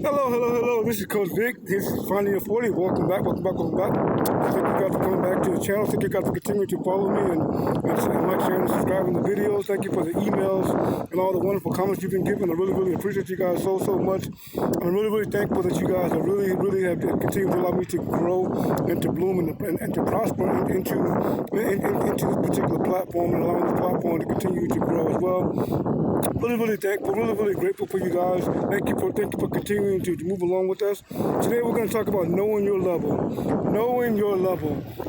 Hello. This is Coach Vic. This is Finding Your 40. Welcome back. Thank you guys for coming back to the channel. Thank you guys for continuing to follow me and like, sharing, and subscribing the videos. Thank you for the emails and all the wonderful comments you've been giving. I really appreciate you guys so much. I'm really thankful that you guys have really have continued to allow me to grow and to bloom and to prosper into this particular platform, and allowing this platform to continue to grow as well. Really thankful, really grateful for you guys. Thank you for continuing to move along with us. Today we're going to talk about knowing your level.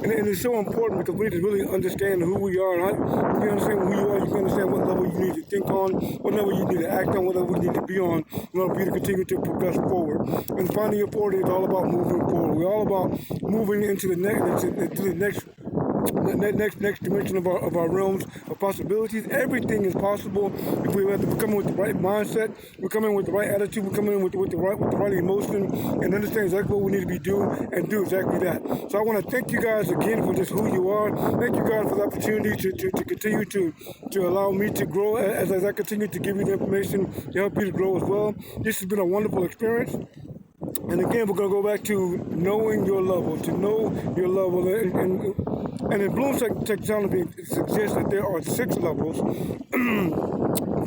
And it's so important because we need to really understand who we are. And if you understand who you are, you can understand what level you need to think on, what level you need to act on, what level you need to be on in order for you to continue to progress forward. And Finding Your 40 is all about moving forward. We're all about moving into the next dimension of our realms of possibilities. Everything is possible if we have to come in with the right mindset, we come in with the right attitude, we come in with the right emotion, and understand exactly what we need to be doing and do exactly that. So I want to thank you guys again for just who you are. Thank you guys for the opportunity to continue to allow me to grow as I continue to give you the information to help you to grow as well. This has been a wonderful experience. And again, we're going to go back to knowing your level, to know your level. And in Bloom's taxonomy, it suggests that there are 6 levels,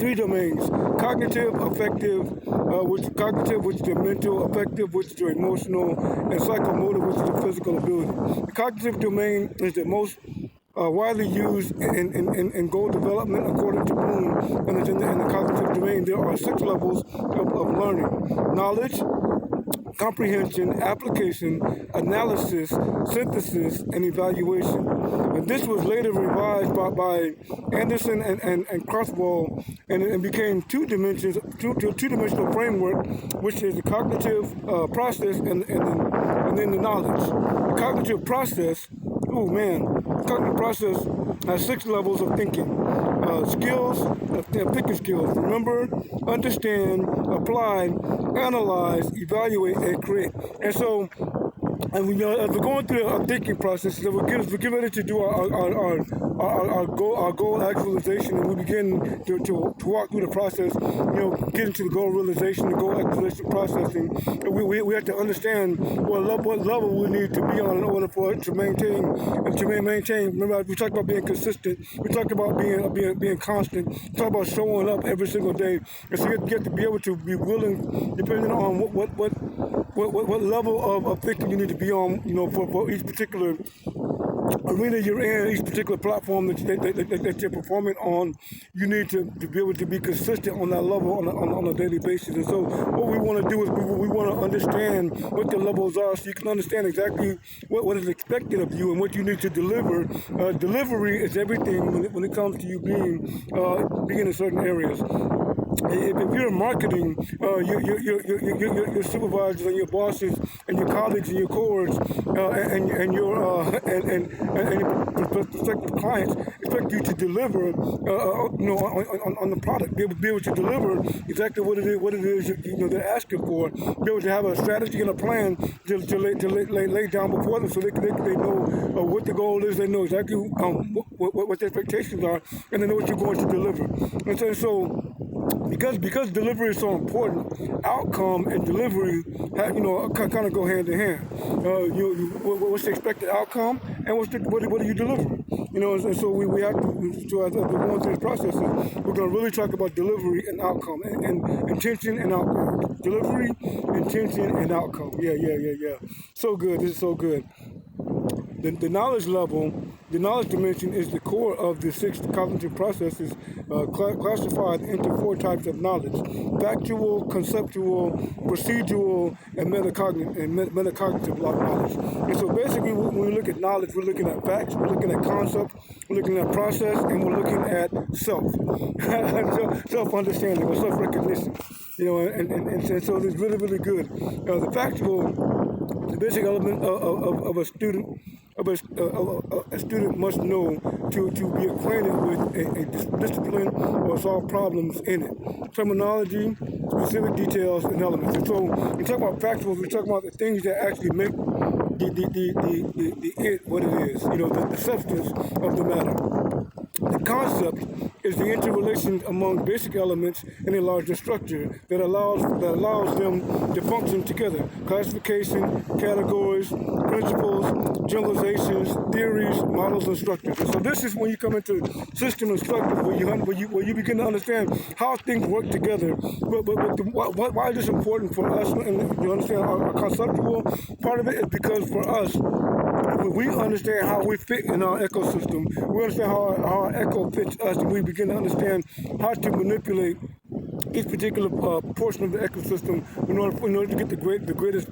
3 domains: cognitive, affective, which is the mental; affective, which is the emotional; and psychomotor, which is the physical ability. The cognitive domain is the most widely used in goal development, according to Bloom. And in the cognitive domain, there are 6 levels of learning: knowledge, comprehension, application, analysis, synthesis, and evaluation. And this was later revised by Anderson and Crosswell, and it became two-dimensional framework, which is the cognitive process and then the knowledge. The cognitive process, has 6 levels of thinking. Thinking skills: remember, understand, apply, analyze, evaluate, and create. And so, as we're going through our thinking process, we're getting ready to do our goal actualization, and we begin to walk through the process, get into the goal realization, the goal actualization processing. And we have to understand what level we need to be on in order for it to maintain. Remember, we talked about being consistent. We talked about being constant. We talked about showing up every single day. And so you have to be able to be willing, depending on what level of thinking you need to be on, for each particular arena you're in, each particular platform that you're performing on. You need to be able to be consistent on that level on a daily basis. And so what we want to do is we want to understand what the levels are, so you can understand exactly what is expected of you and what you need to deliver. Delivery is everything when it comes to you being in certain areas. If you're in marketing, your supervisors and your bosses and your colleagues and your cohorts and your prospective clients expect you to deliver, on the product. Be able to deliver exactly what it is they're asking for. Be able to have a strategy and a plan to lay down before them, so they know what the goal is. They know exactly what the expectations are, and they know what you're going to deliver. And so because delivery is so important, outcome and delivery kind of go hand in hand. What's the expected outcome, and what are you delivering? And so we have to, as we're going through this process, we're going to really talk about delivery and outcome, and intention and outcome. Delivery, intention, and outcome. Yeah. So good. This is so good. The knowledge level, the knowledge dimension, is the core of the 6 cognitive processes classified into 4 types of knowledge: factual, conceptual, procedural, and metacognitive knowledge. And so basically, when we look at knowledge, we're looking at facts, we're looking at concept, we're looking at process, and we're looking at self-understanding or self-recognition. And so it's really good. The factual, the basic element of a student. A student must know to be acquainted with a discipline or solve problems in it. Terminology, specific details, and elements. And so we talk about factuals. We talk about the things that actually make the it what it is. The substance of the matter. The concept is the interrelation among basic elements in a larger structure that allows them to function together. Classification, categories, principles, generalizations, theories, models, and structures. And so this is when you come into system and structure, where you begin to understand how things work together. Why is this important for us? And you understand our conceptual part of it is because for us, we understand how we fit in our ecosystem. We understand how our echo fits us, and we begin to understand how to manipulate each particular portion of the ecosystem in order to get the greatest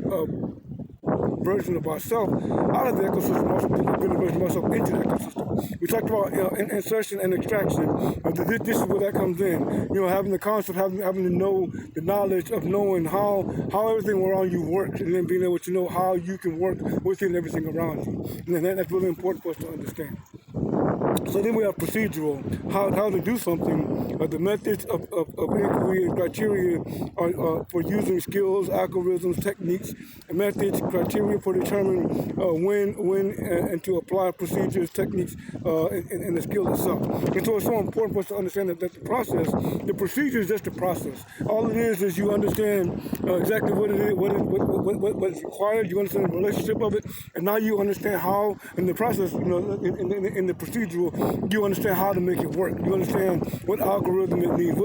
version of ourselves out of the ecosystem, also put the greatest version of ourselves into the ecosystem. We talked about insertion and extraction. This is where that comes in. Having the concept, having to know the knowledge of knowing how everything around you works, and then being able to know how you can work within everything around you. And that's really important for us to understand. So then we have procedural, how to do something. The methods of inquiry and criteria are for using skills, algorithms, techniques, and methods, criteria for determining when and to apply procedures, techniques, and the skill itself. And so it's so important for us to understand that the process, the procedure is just a process. All it is you understand exactly what it is, what is required. You understand the relationship of it, and now you understand how in the process, in the procedural, you understand how to make it work. You understand what algorithm it needs,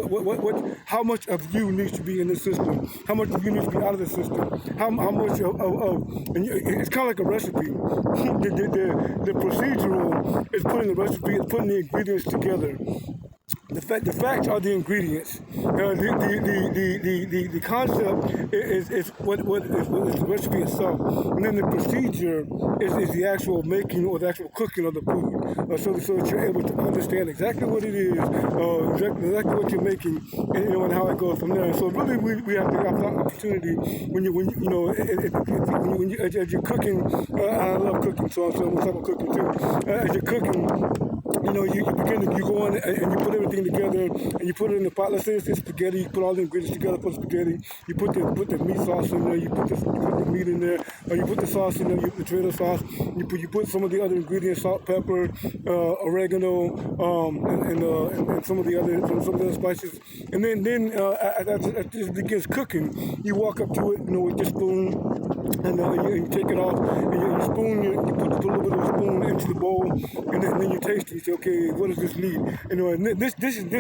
how much of you needs to be in the system, how much of you needs to be out of the system, how much and it's kind of like a recipe. The procedural is putting the recipe, is putting the ingredients together. The facts are the ingredients. The concept is what is the recipe itself, and then the procedure is the actual making or the actual cooking of the food. So that you're able to understand exactly what it is, exactly what you're making, and how it goes from there. And so really, we have to have the opportunity when you as you're cooking. I love cooking, so I'm talking about cooking too. As you're cooking, you go on and you put everything together and you put it in the pot. Let's say it's spaghetti. You put all the ingredients together for spaghetti. You put the meat sauce in there. You put the meat in there. Or you put the sauce in there. The tomato sauce. You put some of the other ingredients: salt, pepper, oregano, and some of the other spices. And then as it begins cooking, you walk up to it, with your spoon, and you take it off, and you spoon. You put a little bit of the spoon into the bowl, and then you taste it. You say, okay, what does this need? And this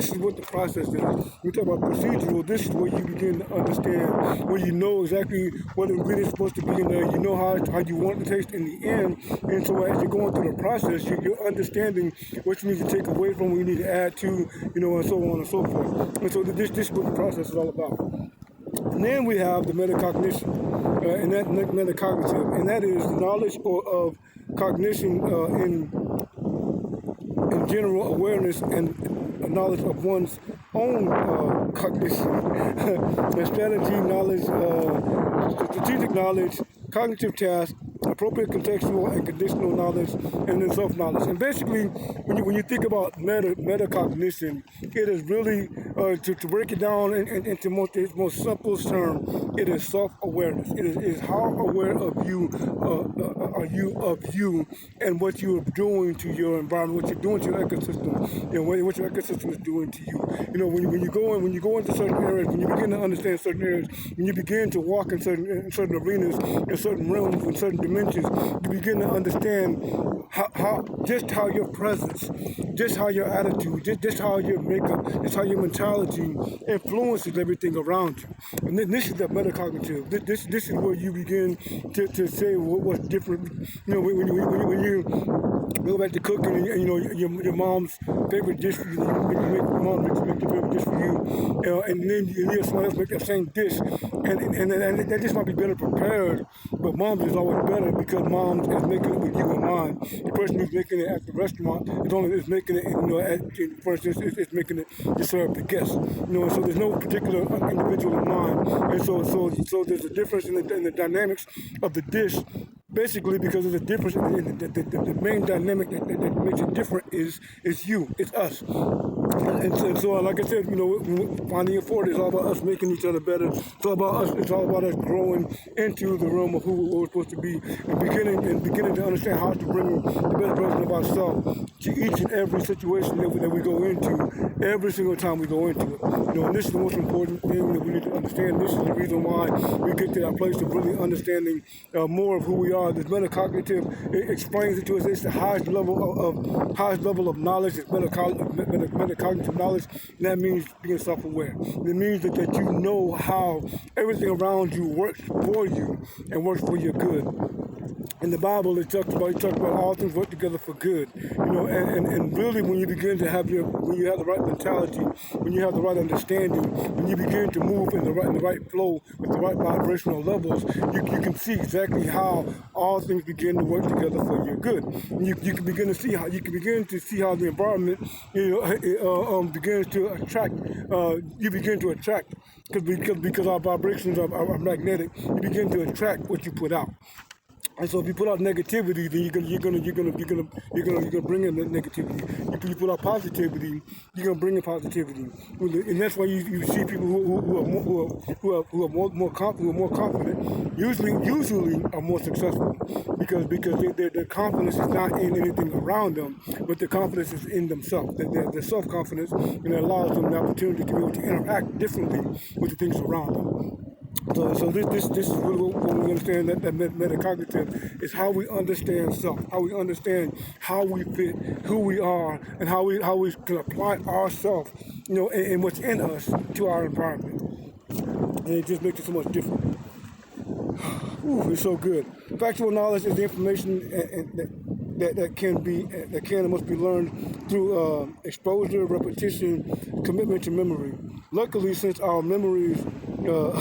is what the process is. We talk about procedural. This is where you begin to understand, where you know exactly what the ingredients are supposed to be in there. You know how you want the taste in the end. And so as you're going through the process, you're understanding what you need to take away from, what you need to add to, and so on and so forth. And so this is what the process is all about. And then we have the metacognition, and that metacognitive, and that is the knowledge of cognition in general awareness and knowledge of one's own cognition, and strategy, knowledge, strategic knowledge, cognitive tasks, appropriate contextual and conditional knowledge, and then self-knowledge. And basically, when you think about metacognition, it is really, to break it down into its most simplest term, it is self-awareness. It is how aware of you are you of you and what you are doing to your environment, what you're doing to your ecosystem, what your ecosystem is doing to you. When you go into certain areas, when you begin to understand certain areas, when you begin to walk in certain arenas, in certain realms, in certain dimensions, you begin to understand how your presence, just how your attitude, just how your makeup, just how your mentality influences everything around you. And then this is the metacognitive. This is where you begin to say what's different. When you go back to cooking, and your mom's favorite dish for you, your mom makes your favorite dish for you, and then you hear someone else make that same dish, and that dish might be better prepared, but mom's is always better because mom's is making it with you in mind. The person who's making it at the restaurant is making it, for instance, it's making it to serve the guests. So there's no particular individual in mind, and so there's a difference in the dynamics of the dish. Basically, because there's a difference in the main dynamic that makes it different is you, it's us. And so, like I said, finding your forte is all about us making each other better. It's all about us. It's all about us growing into the realm of who we're supposed to be, and beginning to understand how to bring the best version of ourselves to each and every situation that we go into, every single time we go into it. And this is the most important thing that we need to understand. This is the reason why we get to that place of really understanding more of who we are. This metacognitive, it explains it to us. It's the highest level of knowledge. It's metacognitive knowledge, and that means being self-aware. It means that you know how everything around you works for you and works for your good. In the Bible, it talks about all things work together for good. And really, when you begin to when you have the right mentality, when you have the right understanding, when you begin to move in the right flow with the right vibrational levels, you can see exactly how all things begin to work together for your good. And you can begin to see how the environment begins to attract. You begin to attract because our vibrations are magnetic. You begin to attract what you put out. And so if you put out negativity, then you're gonna bring in that negativity. If you put out positivity, you're gonna bring in positivity. And that's why you see people who are more confident, usually are more successful because their confidence is not in anything around them, but their confidence is in themselves. Their self-confidence, and it allows them the opportunity to be able to interact differently with the things around them. So this is really what we understand, that metacognitive is how we understand self, how we understand how we fit, who we are, and how we can apply ourselves, and what's in us to our environment. And it just makes it so much different. It's so good. Factual knowledge is the information that can and must be learned through exposure, repetition, commitment to memory. Luckily, since our memories to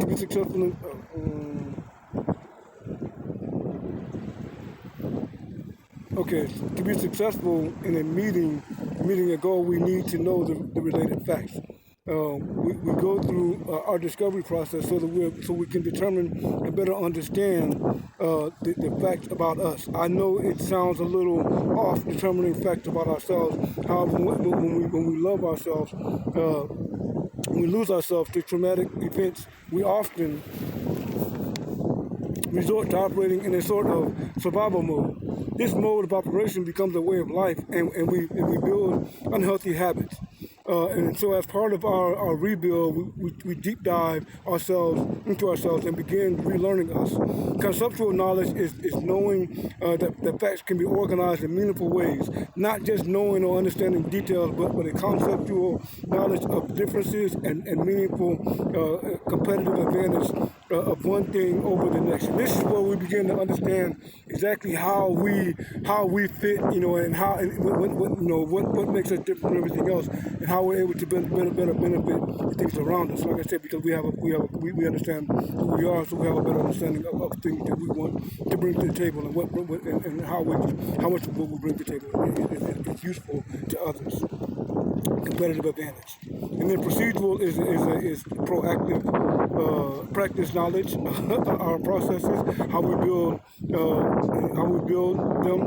be successful to be successful in meeting a goal, we need to know the related facts. We go through our discovery process so we can determine and better understand the facts about us. I know it sounds a little off, determining facts about ourselves. However, when we love ourselves, when we lose ourselves to traumatic events, we often resort to operating in a sort of survival mode. This mode of operation becomes a way of life, and we build unhealthy habits. And so as part of our rebuild, we deep dive into ourselves and begin relearning us. Conceptual knowledge is knowing that facts can be organized in meaningful ways, not just knowing or understanding details, but a conceptual knowledge of differences and meaningful competitive advantage of one thing over the next. And this is where we begin to understand exactly how we fit, and how what makes us different from everything else, and how we're able to better benefit the things around us. Like I said, because we understand who we are, so we have a better understanding of things that we want to bring to the table, and how much of what we bring to the table is useful to others. Competitive advantage. And then procedural is proactive practice knowledge, our processes, how we build them,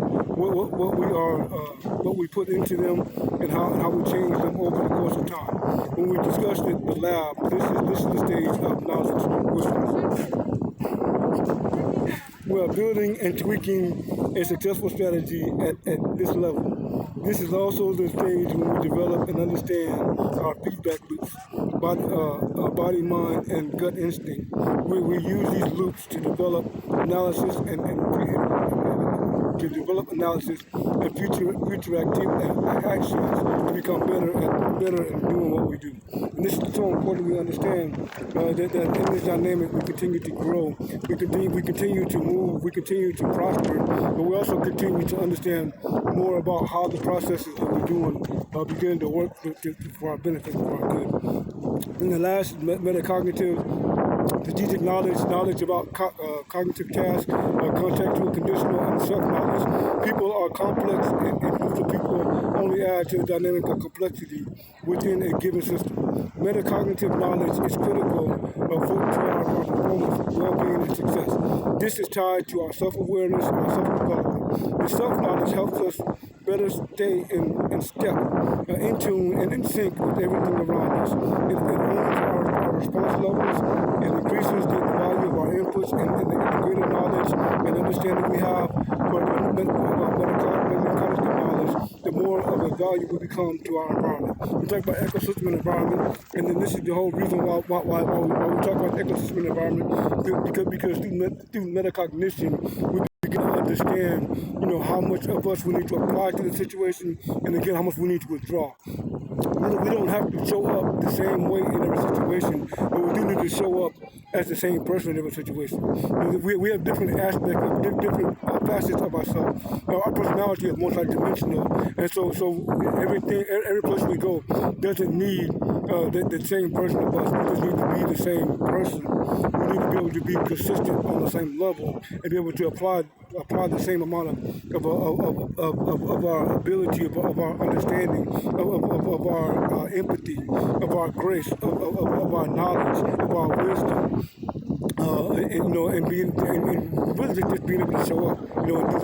what we put into them, and how we change them over the course of time. When we discussed the lab, this is the stage of knowledge whispers. We are building and tweaking a successful strategy at this level. This is also the stage when we develop and understand our feedback loops, body, mind, and gut instinct. We use these loops to develop analysis and future actions to become better at doing what we do. And this is so important we understand that in this dynamic we continue to grow, we continue to move, we continue to prosper, but we also continue to understand more about how the processes that we're doing begin to work for our benefit, for our good. And the last, metacognitive, strategic knowledge about cognitive tasks, contextual, conditional, and self-knowledge. People are complex, and groups of people only add to the dynamic of complexity within a given system. Metacognitive knowledge is critical to our performance, well-being, and success. This is tied to our self-awareness and our self-development. The self-knowledge helps us better stay in step, in tune, and in sync with everything around us. It owns our response levels. It increases the value of our inputs and the greater knowledge and understanding we have for metacognition knowledge, the more of a value we become to our environment. We talk about ecosystem and environment, and then this is the whole reason why we talk about ecosystem and environment, because through metacognition, we begin to understand, how much of us we need to apply to the situation, and again, how much we need to withdraw. We don't have to show up the same way in every situation, but we do need to show up as the same person in every situation. We have different aspects, different facets of ourselves. Our personality is multidimensional, and so every place we go doesn't need the same person of us. We just need to be the same person. We need to be able to be consistent on the same level and be able to apply the same amount of our ability, of our understanding, of our empathy, of our grace, of our knowledge, of our wisdom, and really just being able to show up, and be able to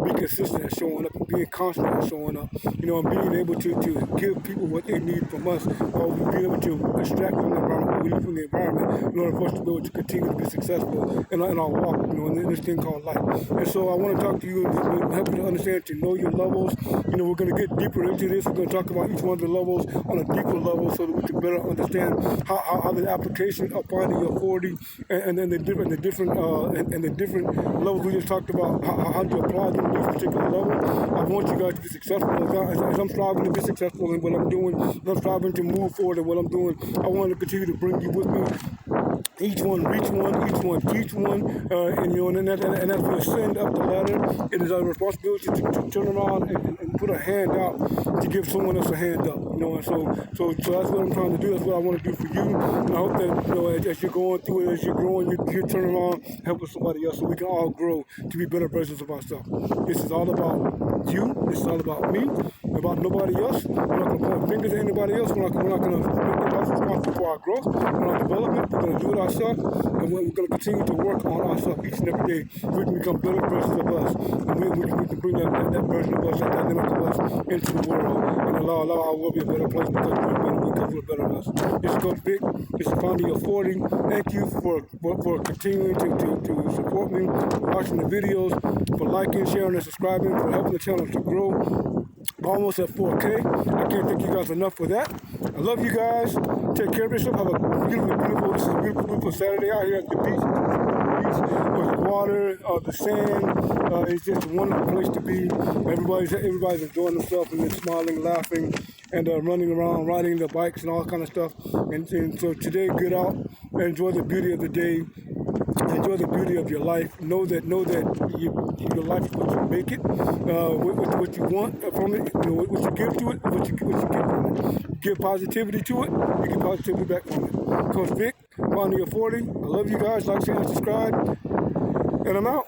be consistent at showing up, and being constant at showing up, and being able to give people what they need from us, or being able to extract from the environment what we need from the environment in order for us to be able to continue to be successful in our walk, in this thing called life. And so I want to talk to you and help you to understand, to know your levels. We're going to get deeper into this. We're going to talk about each one of the levels on a deeper level so that we can better understand how the application of finding your 40 and then the different levels we just talked about, how to apply them to each particular level. I want you guys to be successful. As I'm striving to be successful in what I'm doing, as I'm striving to move forward in what I'm doing, I want to continue to bring you with me. Each one reach one, each one teach one, and as we ascend up the ladder, it is our responsibility to turn around and put a hand out to give someone else a hand up, and so that's what I'm trying to do. That's what I want to do for you, and I hope that, as you're going through it, as you're growing, you turn around, helping somebody else, so we can all grow to be better versions of ourselves. This is all about you. This is all about me, about nobody else. We're not going to point fingers at anybody else. We're not going to make anybody responsible for our growth, for our development. We're going to do it ourselves, and we're going to continue to work on ourselves each and every day. We can become better versions of us, and we can bring that version of us, that dynamic of us, into the world, and allow our world to be a better place because we're better of us. This is Coach Vic. This is Finding Your 40. Thank you for continuing to support me, for watching the videos, for liking, sharing, and subscribing, for helping the channel to grow. Almost at 4K. I can't thank you guys enough for that. I love you guys. Take care of yourself. Have a this is a beautiful Saturday out here at the beach. With the water, the sand. It's just a wonderful place to be. Everybody's enjoying themselves and then smiling, laughing, and running around, riding their bikes and all kind of stuff. And so today, get out and enjoy the beauty of the day. Enjoy the beauty of your life. Know that your life is what you make it. What you want from it, what you give to it, what you get from it. Give positivity to it, you get positivity back from it. Coach Vic, Finding Your 40. I love you guys. Like, share, and subscribe. And I'm out.